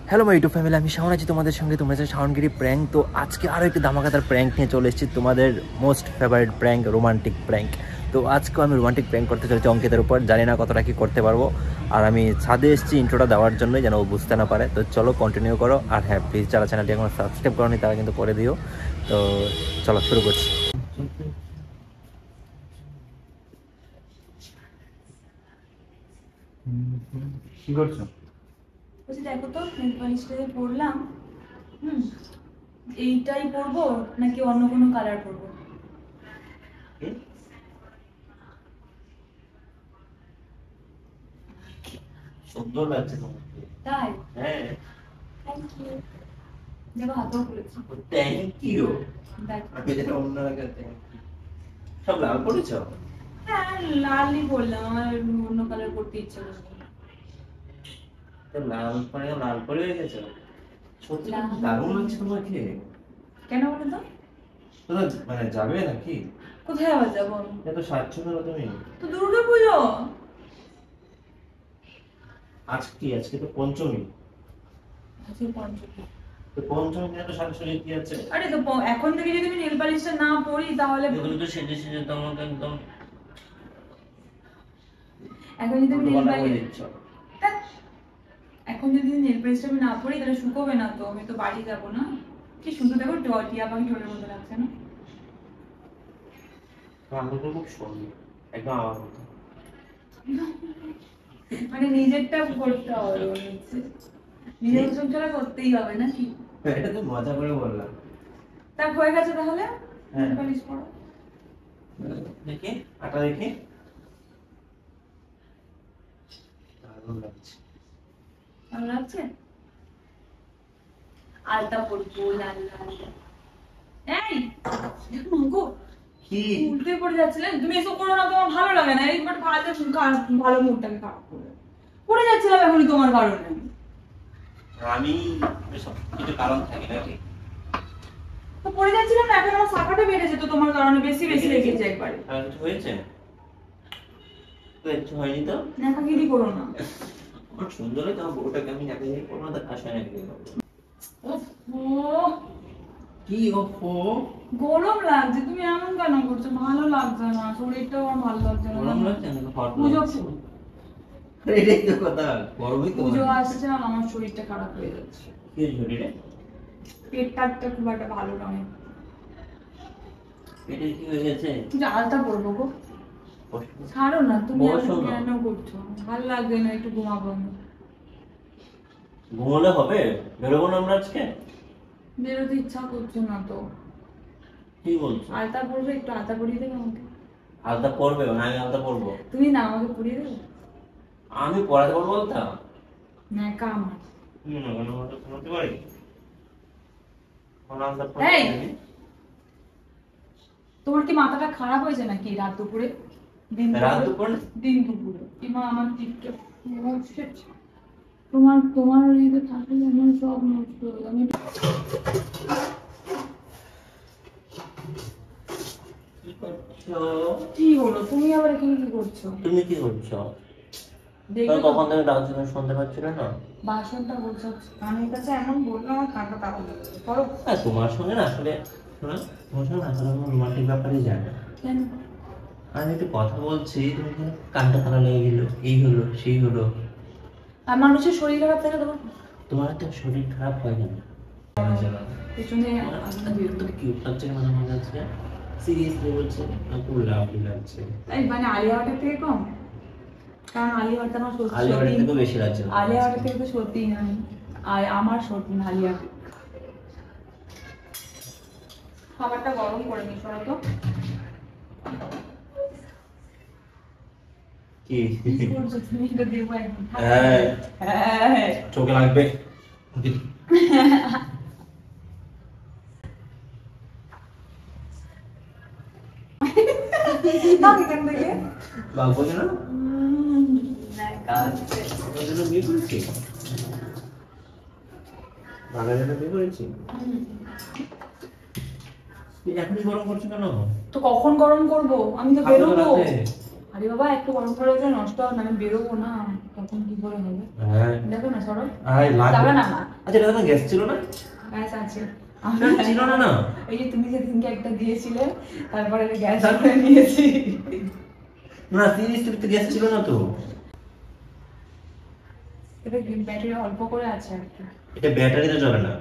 Hello my YouTube family, আমি শাওন আছি তোমাদের সঙ্গে। তোমরা যে শাওনগিরি প্র্যাঙ্ক, তো আজকে আরও একটি ধামাকাদার প্র্যাঙ্ক নিয়ে চলে এসেছি, তোমাদের most favourite prank, romantic prank. তো আজকেও আমি রোমান্টিক প্র্যাঙ্ক করতে চলেছি অঙ্কিতের উপর। জানি না কতটা কি করতে পারবো, আর আমি ছাদে এসেছি ইন্ট্রোটা দেওয়ার জন্যই, যেন ও বুঝতে না পারে। তো চলো কন্টিনিউ করো, আর হ্যাঁ প্লিজ যারা চ্যানেলটি এখন সাবস্ক্রাইব করো নি তারা কিন্তু করে দিও। তো চলো শুরু করছি। কি করছো? বলছি দেখো তো নেল পলিশটা যে পরলাম, এইটাই পরবো নাকি অন্য কোনো কালার পরবো? সুন্দর লাগছে তোমাকে। তাই? হ্যাঁ, থ্যাংক ইউ। দেখো হাতও খুলেছি। Thank you. দেখো আমি যেটা অন্য লাগাতে সব লাল পড়েছো? হ্যাঁ, লালই বললাম, আমার অন্য কালার পরতে ইচ্ছে করছে। তো লাল পরে লাল পরে হয়ে গেছো। সত্যি দারুণ লাগছে তোমাকে। কেন বলো তো? তোমরা মানে যাবে নাকি? কোথায় আবার যাবো আমি? এত সাজছ কেন তুমি? তো দুর্গা পুজো। আজকে তো পঞ্চমী। আজকে পঞ্চমী। তো পঞ্চমী দিনে তো সাজসজ্জা কি আছে? আরে তো এখন থেকে যদি আমি নেল পালিশটা না পরি তাহলে এগুলো তো সেজে সেজে তোমাকে একদম এখন যদি আমি নেল পালিশ দিচ্ছ। এখন যদি নেল পালিশটা আমি না পরি তাহলে শুকোবে না, তো আমি তো বাড়ি যাবো না। কি সুন্দর দেখো, টিয়া পাখি ঠোঁটের মতো লাগছে না? আমি তো খুব সুন্দর, একদম আমার মতো। মানে নিজেরটা করতে হবে মনে হচ্ছে, নিজের সংসারটা করতেই হবে নাকি? এটা তো মজা করে বললাম। তা হয়ে গেছে তাহলে হ্যাঁ। নেল পালিশ পরো। দেখি আটা দেখি। দারুণ লাগছে। ভালো লাগছে? আলতা পরবো লাল লাল। এই দেখো মাগো, কি উল্টে পড়ে যাচ্ছিলেন তুমি। এসব করো না, তোমার ভালো লাগে না। এইবার ভালো মুডটাকে খারাপ করে পড়ে যাচ্ছিলাম এখনই তোমার কারণে। আমি সব কিছু কারণ থাকে নাকি? তো পড়ে যাচ্ছিলাম না, এখন আমার শাখাটা বেড়ে যেত তোমার কারণে, বেশি বেশি লেগেছে একবারে। আর কিছু হয়েছে? তো কিছু হয়নি তো? নেকাগিরি করো না। আমার সুন্দর হয় তোমার বউটাকে আমি নেকাগিরি করবো না, তার কাছে নেকাগিরি করবো। কি ওফো, গরম লাগছে, তুমি এমন কেন করছো? ভালো লাগছে না, শরীরটাও আমার ভালো লাগছে না। গরম লাগছে না? হট পুজো লাগছে। এটাই তো কথা, গরমই তো। পুজো আসছে আর আমার শরীরটা খারাপ হয়ে যাচ্ছে। কি শরীরে? পেটটা খুব একটা ভালো নয়। পেটে কি হয়ে গেছে? তুমি আলতা পরবো গো। ছাড়ো না, তুমি এমন কেন করছো? ভালো লাগবে না, একটু ঘুমাবো আমি। ঘুমোলে হবে? বেরোবো না আমরা আজকে? বেরোতে ইচ্ছা করছে না তো। কি বলছো? আলতা পরবে, একটু আলতা পরিয়ে দেবে আমাকে? আলতা পরবে না? আমি আলতা পরবো? তুমি না আমাকে পরিয়ে দেবে? আমি পড়াতে পারবো আলতা? না কাম। পড়তে পারি। এই, তোমার কি মাথাটা খারাপ হয়েছে নাকি রাত দুপুরে? রাত দুপুরে? দিন দুপুরে কিংবা আমার টিপটা তোমার ইয়েতে থাকলে আমার সব নষ্ট হয়ে যাবে। কি হলো, তুমি আবার এখানে কি করছো? তুমি কি করছো? কখন থেকে ডাকছো, শুনতে পাচ্ছিল না? বাসনটা গোছাচ্ছি। কানের কাছে এমন বললো আমার কানটা তাও করো। তোমার সঙ্গে না আসলে, শোনো, তোমার সঙ্গে না আসলে আমার রোমান্টিক ব্যাপারই যায় না। কেন? আমি একটু কথা বলছি, তুমি কানটা খারাপ লেগে গেলো, এই হলো সেই হলো। আর মানুষের শরীর খারাপ থাকে তখন? তোমার একটা শরীর খারাপ হয় কেন? পেছনে কিউট লাগছে মাঝে মাঝে আজকে, সিরিয়াসলি বলছে, খুব লাভলি লাগছে। তাই মানে আলিয়া ভাটের থেকে কম? কারণ আলিয়া ভাট আমার সত্যি, আলিয়া ভাটের থেকে বেশি লাগছে। আলিয়া ভাটের থেকে তো সত্যিই নয়, আর আমার সত্যি না আলিয়া। খাবারটা গরম করে নি, সরো তো। কি করছো তুমি? এটা দেবো একদম। হ্যাঁ হ্যাঁ চোখে লাগবে। এখান থেকে বাবু না কাছে বিয়ে করেছি, বাঙালিরা বিয়ে করেছি। এখনই গরম করছো কেন? তো কখন গরম করবো? আমি তো বেরোবো। আরে বাবা একটু গরম করে নষ্ট হবে না, আমি বেরোবো না, তখন কি করে হবে? দেখো না সরো, যাবে না আচ্ছা এটা গ্যাস ছিল না? গ্যাস আছে ছিল না না? এই যে তুমি যেদিনকে একটা দিয়েছিলে তারপরে গ্যাস করে নিয়েছি। না সিরিয়াসলি তো গ্যাস ছিল না তো। এটা ব্যাটারি অল্প করে আছে আর কি। এটা ব্যাটারিতে চলে না।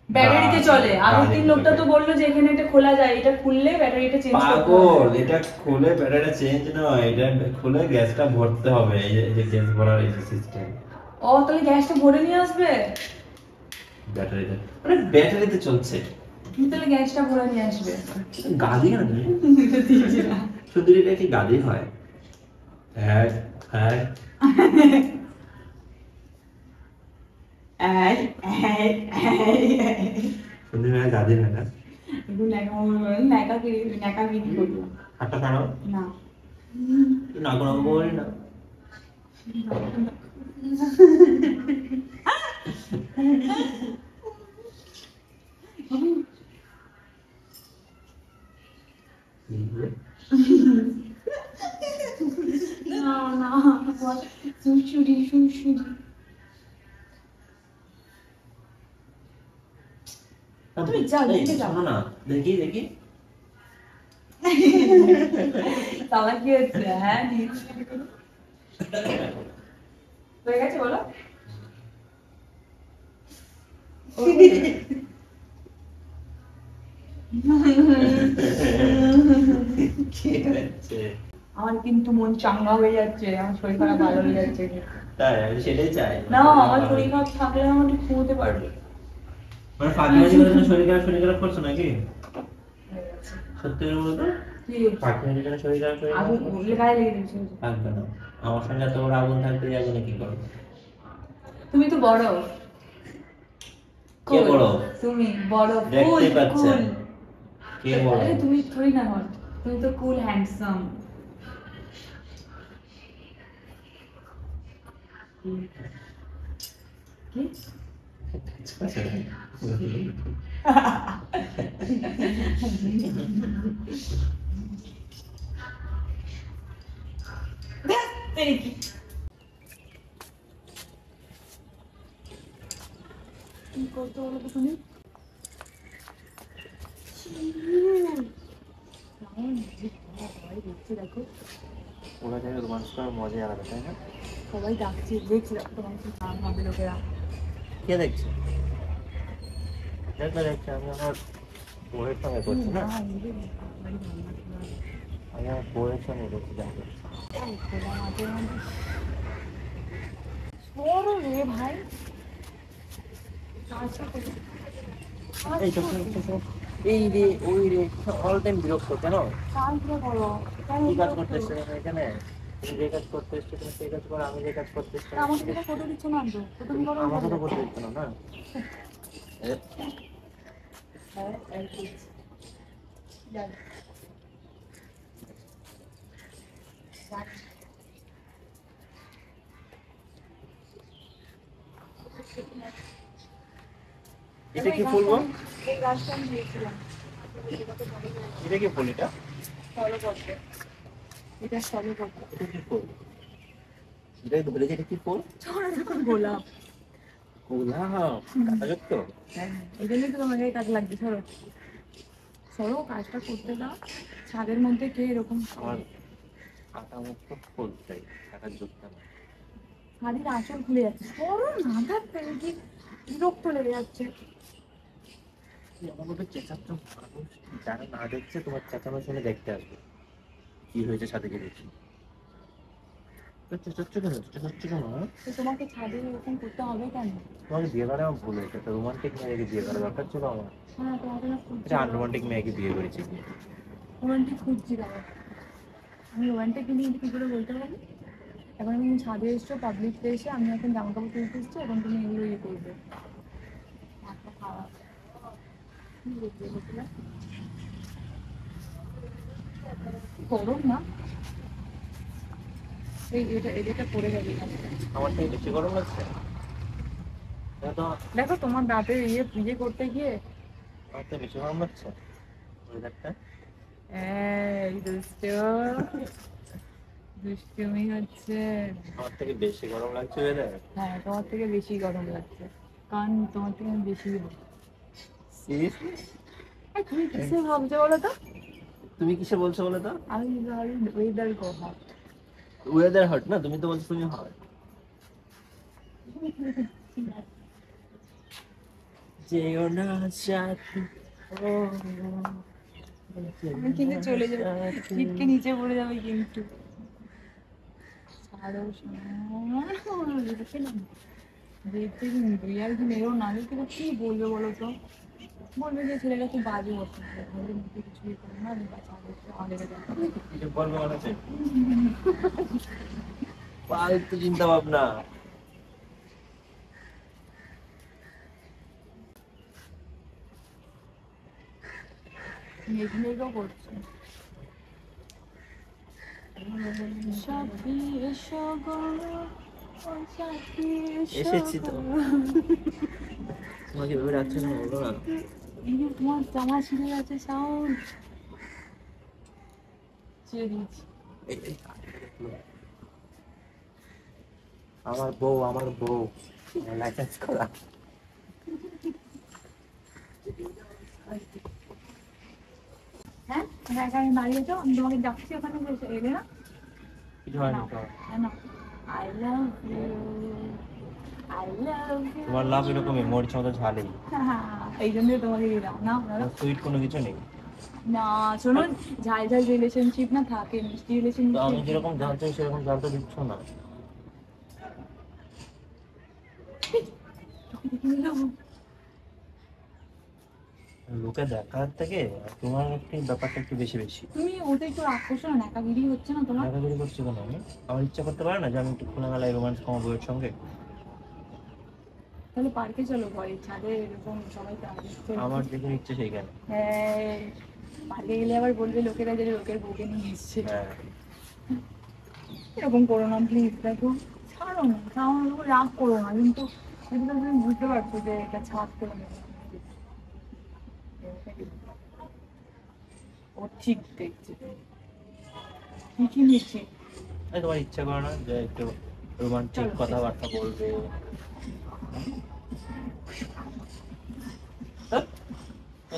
ব্যাটারিতে চলে। আগের দিন লোকটা তো বললো যে এখানে এটা খোলা যায়, এটা খুললে ব্যাটারিটা চেঞ্জ করতে হবে। পাগল, এটা খুলে ব্যাটারিটা চেঞ্জ নয়, এটা খুলে গ্যাসটা ভরতে হবে। এই যে গ্যাস ভরার এই সিস্টেম। ও তাহলে গ্যাসটা ভরে নিয়ে আসবে ব্যাটারিতে, মানে ব্যাটারিতে চলছে। তুমি তাহলে গ্যাসটা ভরে নিয়ে আসবে। গাদি না তুমি শুধু এটা কি গাদি হয়? হ্যাঁ হ্যাঁ শুধু গাদি হয় না। একটু ন্যাকা কি করবো? হাতটা ছাড়াও না না কোনো বলি না। না না সুশুরি সুশুরি তুমি যাও দেখে যাও না দেখি দেখি তাহলে কি হচ্ছে? হ্যাঁ হয়ে গেছে বলো। আমার কিন্তু মন চাঙ্গা হয়ে যাচ্ছে, আমার শরীর খারাপ ভালো হয়ে যাচ্ছে। তাই আমি সেটাই চাই না আমার শরীর খারাপ থাকলে আমার ঠিক ঘুমোতে পারবে। মানে ফাঁকি মাঝে শরীর খারাপ করছো নাকি? সত্যি করে বলো তো, কি ফাঁকি মাঝে শরীর খারাপ করে আগুন গায়ে লেগে দিচ্ছে। থাকবে না। আমার সঙ্গে এত বড় আগুন থাকতে যাবে না, কি করবে? তুমি তো বড়। কে বড়? তুমি বড়। দেখতে পাচ্ছেন কে বড়? আরে তুমি থোড়ি না হট, তুমি তো কুল হ্যান্ডসাম। কি কি করতে বলো তো তুমি? দেখো ওরা জায়গা রোমান্স করার মজাই আলাদা, তাই না? সবাই ডাকছে, দেখছি তোমার কি কাম হবে লোকেরা। কে দেখছে? দেখছে আমি আমার বউয়ের সঙ্গে করছি না, আমি আমার বউয়ের সঙ্গে করছি। জানতে ভাই এই রে ওই রে অল টাইম বিরক্ত কেন? কি কাজ করতে এসছো এখানে? তুমি যে কাজ করতে এসছো তুমি সেই কাজ করো, আমি যে কাজ করতে এসছি আমাকে তো ফটো দিচ্ছ না তো, তুমি করো। আমাকে তো করতে দিচ্ছ না না। এটা কি ফুল গো? এই গাছটা আমি দিয়েছিলাম। এটা কি ফুল? এটা স্থলপদ্ম। এটা স্থলপদ্ম। এটা কি ফুল? এটাই তো বলেছি, এটা কি ফুল? গোলাপ। গোলাপ কাটাযুক্ত? হ্যাঁ এই জন্যই তো তোমাকে কাজ লাগছে। সরো সরো, কাজটা করতে দাও। ছাদের মধ্যে কে এরকম আমার কাটা মুক্ত ফুল চাই, কাটাযুক্ত না। শাড়ির আঁচল খুলে যাচ্ছে। সরো না, থাকতে কি বিরক্ত লেগে যাচ্ছে। আমার মতো চেঁচাচ্ছ, মানুষ যারা না দেখছে তোমার চেঁচানো শুনে দেখতে আসবে কি হয়েছে সাথে গিয়ে দেখি। চেঁচাচ্ছ কেন? চেঁচাচ্ছ কেন? তো তোমাকে ছাদে এরকম করতে হবে কেন? তোমাকে বিয়ে করা আমার ভুল হয়েছে, একটা রোমান্টিক মেয়েকে বিয়ে করা দরকার ছিল আমার। হ্যাঁ তোমাকে না খুঁজছি। এটা আনরোমান্টিক মেয়েকে বিয়ে করেছি। রোমান্টিক খুঁজছি দাও। আমি রোমান্টিক নিয়ে কি করে বলতে পারি? এখন আমি ছাদে এসছো, পাবলিক প্লেসে, আমি এখন জামা কাপড় তুলতে এসছি, এখন তুমি এগুলো ইয়ে করবে। খাওয়া করো না, এটা পড়ে যাবে। আমার থেকে বেশি গরম লাগছে? দেখো তোমার দাঁতের ইয়ে করতে গিয়ে আমার থেকে বেশি গরম লাগছে ওয়েদারটা। এই দুষ্ট দুষ্টুমি হচ্ছে। আমার থেকে বেশি গরম লাগছে ওয়েদার। হ্যাঁ, তোমার থেকে বেশি গরম লাগছে, কারণ তোমার থেকে আমি বেশি গরম। সিরিয়াসলি? তুমি কিসে ভাবছো বলো তো? তুমি কিসে বলছো বলো তো? আমি ভাবি ওয়েদার কথা। ওয়েদার হট না, তুমি তো বলছো তুমি হট। যেও না সাথী, ও আমি কিন্তু চলে যাবো, ছিটকে নিচে পড়ে যাবে কিন্তু। ছাড়ো শোনা, দেখতে কিন্তু ইয়ার কি মেরো না, কিন্তু কি বলবে বলো তো? বলবে যে ছেলেটা খুব বাজে হতো, বলবে মুখে কিছুই করে না, আমাদের কিছু বলবো মনে হচ্ছে ফালতু চিন্তা ভাবনা। মেঘমেঘও করছে। সাথী এসো গো, ও সাথী এসেছি এসো তো। গো। তোমাকে ভেবে রাখছে না, বলো না। এই যে তোমার জামা ছিঁড়ে গেছে, সাউন্ড ছিঁড়ে দিয়েছি। আমার বউ, আমার বউ, লাইসেন্স করা। হ্যাঁ, এখানে দাঁড়িয়েছো, আমি তোমাকে যাচ্ছি ওখানে, বসে এলে না? কিছু হয় না। I love you, I love you. তোমার লাভ এরকমই মরিচ মতো ঝালেই, এই জন্যই তোমাকে দিলাম না। সুইট কোনো কিছু নেই। না শোনো, ঝাল ঝাল রিলেশনশিপ না থাকে, মিষ্টি তো আমি রিলেশনশিপ। যেরকম ঝাল চাই সেরকম ঝাল তো দিচ্ছ না। লোকে দেখার থেকে তোমার একটু ব্যাপারটা একটু বেশি বেশি। তুমি ওটা একটু রাগ করছো না, একাগিরি হচ্ছে না তোমার? দেখাদেখি করছি কেন আমি? আমার ইচ্ছা করতে পারে না যে আমি একটু খোলামেলায় রোমান্স কমাবো বউয়ের সঙ্গে? তাহলে পার্কে চলো, ঘরে ছাদে এরকম সবাই তো আসছে। আমার যেখানে ইচ্ছে সেইখানে। হ্যাঁ, পার্কে গেলে আবার বলবে লোকেরা যে লোকের বউকে নিয়ে এসছে। হ্যাঁ, এরকম করো না প্লিজ, দেখো ছাড়ো না, আমার উপর রাগ করো না, কিন্তু কিন্তু তুমি বুঝতে পারছো যে এটা ছাড়তে হবে না। ও ঠিক দেখছে, ঠিকই নিচ্ছি। তাই তোমার ইচ্ছা করে না যে একটু রোমান্টিক চলো। কথাবার্তা বলবে?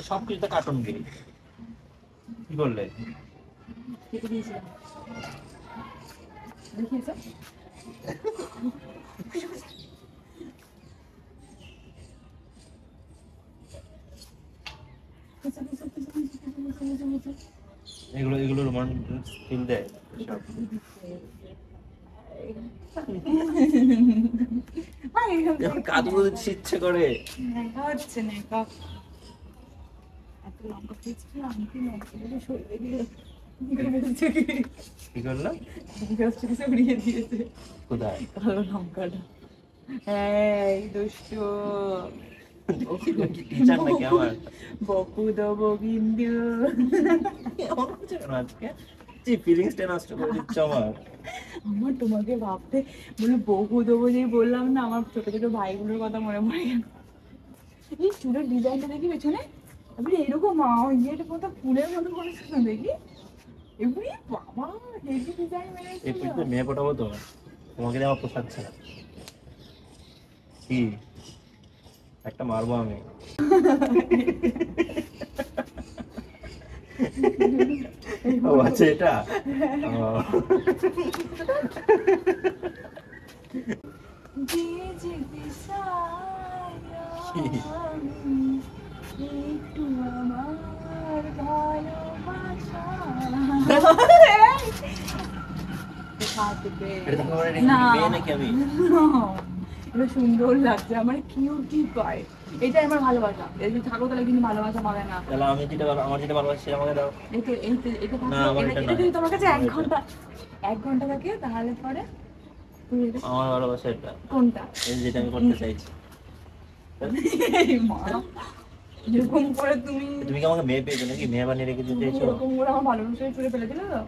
সব কিছুতে কার্টুন গিরি। কি বললে? কেটে দিয়েছিলাম, দেখিয়েছো? এগুলো এগুলো রোমান্টিক ফিল দেয় সব। কাজগুলো দিতে ইচ্ছে করে। নেকা হচ্ছে, নেকা। এত লঙ্কা খেয়েছি, আমি কি লঙ্কাগুলো সরিয়ে দিলে কি করলো? সরিয়ে দিয়েছে কোথায়? কালো লঙ্কাটা। এই দুষ্টু টিচার নাকি আমার? বকুদ গোবিন্দু। আজকে যে ফিলিংসটা নষ্ট করে দিচ্ছ আমার। আমার তোমাকে ভাবতে বলে বহু দেবো যে বললাম না, আমার ছোট ছোট ভাইগুলোর কথা মনে পড়ে গেল। এই চুলের ডিজাইনটা দেখি পেছনে, এবারে এরকম ইয়ের মতো ফুলের মতো করেছিল দেখি, এবারে বাবা হেভি ডিজাইন এই মেরেছিল। পুজোতে মেয়ে পটাবো তো, তোমাকে দেওয়া পোষাচ্ছে না। কি একটা মারবো আমি। ও আচ্ছা, এটা দিয়ে যেতে চাই একটু আমার ভালোবাসা থাকবে। এটা দেখো আমার না, মেয়ে নাকি আমি? এটা সুন্দর লাগছে, আমার কিউটি পায়। এটা আমার ভালোবাসা, এই যে থাকো তাহলে কিন্তু ভালোবাসা পাবে না। তাহলে আমি যেটা আমার যেটা ভালোবাসি সেটা আমাকে দাও। এটা না, আমার এটা এটা নয়। যদি তোমার কাছে আমার এটা। এক ঘন্টা থাকে তাহলে পরে তুমি আমার ভালোবাসা এটা, কোনটা? এই যেটা আমি করতে চাইছি। এই মা, এরকম করে তুমি তুমি কি আমাকে মেয়ে পেয়েছো নাকি? মেয়ে বানিয়ে রেখে দিতে চাইছো? এরকম করে আমার ভালোবাসায় ছুড়ে ফেলে দিলে তো?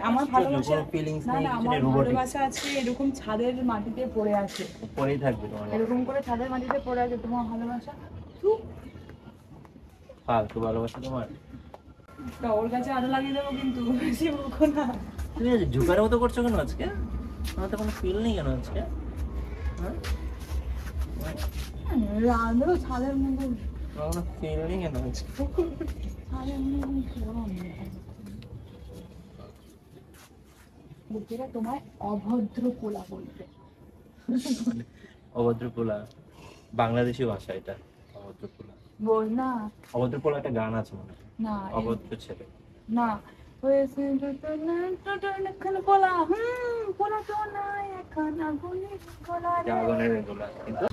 আমার ভালোবাসা, ফিলিংস না নেই, না, কিছু আমার নেই, রোবটিক। ভালোবাসা আছে এরকম ছাদের মাটিতে পড়ে আছে, পরেই থাকবে তোমার। এরকম করে ছাদের মাটিতে পড়ে আছে তোমার ভালোবাসা। ফালতু ভালোবাসা তোমার। ওর কাছে আরো লাগিয়ে দেবো কিন্তু বেশি বকো না। তুমি আজ ঝুকার মতো করছো কেন আজকে? আমার তো কোনো ফিল নেই কেন আজকে? হ্যাঁ, রাঁধো ছাদের মধ্যে, আমার কোনো ফিল নেই কেন আজকে? ছাদের মধ্যে গরম। লোকেরা তোমায় অভদ্র পোলা বলবে। অভদ্রপোলা বাংলাদেশি ভাষা এটা, অভদ্রপোলা। বল না। অভদ্রপোলা একটা গান আছে মনে হয়, না অভদ্র ছেলে। না হয়েছে এখন পোলা, পোলা তো নাই এখন আগুনে গোলা রে। আগুনের এগুলা কিন্তু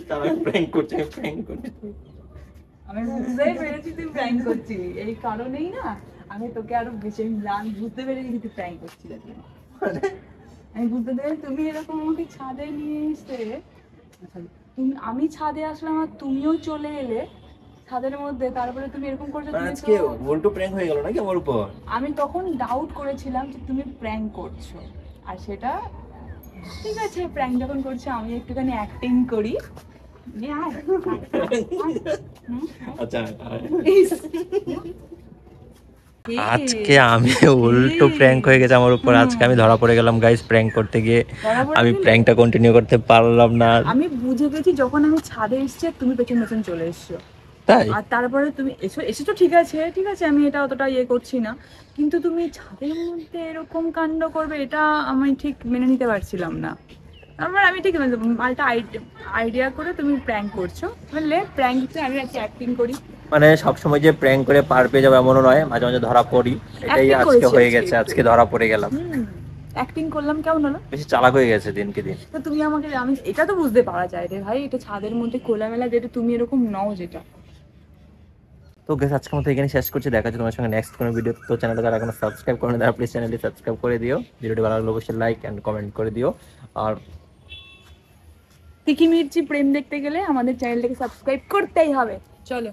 তারা প্র্যাঙ্ক করছে, প্র্যাঙ্ক করছে। আমি বুঝতেই পেরেছি তুই প্র্যাঙ্ক করছিলি, এই কারণেই না আমি তোকে আরো বেশি বুঝতে পেরেছি তুই প্র্যাঙ্ক করছিলি। আমি বুঝতে পেরেছি তুমি এরকম আমাকে ছাদে নিয়ে এসে, তুমি আমি ছাদে আসলাম আর তুমিও চলে এলে ছাদের মধ্যে, তারপরে তুমি এরকম করছো। তুমি আজকে তো, উল্টো প্র্যাঙ্ক হয়ে গেল নাকি আমার উপর? আমি তখন ডাউট করেছিলাম যে তুমি প্র্যাঙ্ক করছো, আর সেটা ঠিক আছে, প্র্যাঙ্ক যখন করছো আমি একটুখানি অ্যাক্টিং করি। আচ্ছা, আজকে আজকে আমি উল্টো প্র্যাঙ্ক হয়ে গেছে আমার উপর। আজকে আমি ধরা পড়ে গেলাম গাইস প্র্যাঙ্ক করতে গিয়ে। আমি প্র্যাঙ্কটা কন্টিনিউ করতে পারলাম না। আমি বুঝে গেছি যখন আমি ছাদে এসেছি তুমি পেছন পেছন চলে এসছো, তাই আর তারপরে তুমি এসেছো ঠিক আছে, ঠিক আছে, আমি এটা অতটা ইয়ে করছি না, কিন্তু তুমি ছাদের মধ্যে এরকম কাণ্ড করবে এটা আমি ঠিক মেনে নিতে পারছিলাম না। তারপর আমি ঠিক মালটা আইডিয়া করে তুমি প্র্যাঙ্ক করছো, বললে প্র্যাঙ্কতে আমি আজকে অ্যাক্টিং করি। মানে সবসময় যে প্র্যাঙ্ক করে পার পেয়ে যাবো এমনও নয়, মাঝে মাঝে ধরা পড়ি। এটাই Acting আজকে করেছি হয়ে আজকে গেছে, একটু। আজকে ধরা পড়ে গেলাম। অ্যাক্টিং করলাম কেমন হলো? বেশি চালাক হয়ে গেছে দিনকে দিন। তো তুমি আমাকে, আমি এটা তো বুঝতে পারা যায় রে ভাই, এটা ছাদের মধ্যে খোলামেলা, যেটা তুমি এরকম নও যেটা। তো গাইস আজকের মতো এখানে শেষ করছি, দেখা হচ্ছে তোমার সঙ্গে নেক্সট কোনো ভিডিও। তো চ্যানেলটা যারা এখনো সাবস্ক্রাইব করেনি তারা প্লিজ চ্যানেলটি সাবস্ক্রাইব করে দিও। ভিডিওটি ভালো লাগলে অবশ্যই লাইক এন্ড কমেন্ট করে দিও। আর তিকি মির্চি প্রেম দেখতে গেলে আমাদের চ্যানেলটাকে সাবস্ক্রাইব করতেই হবে। চলো।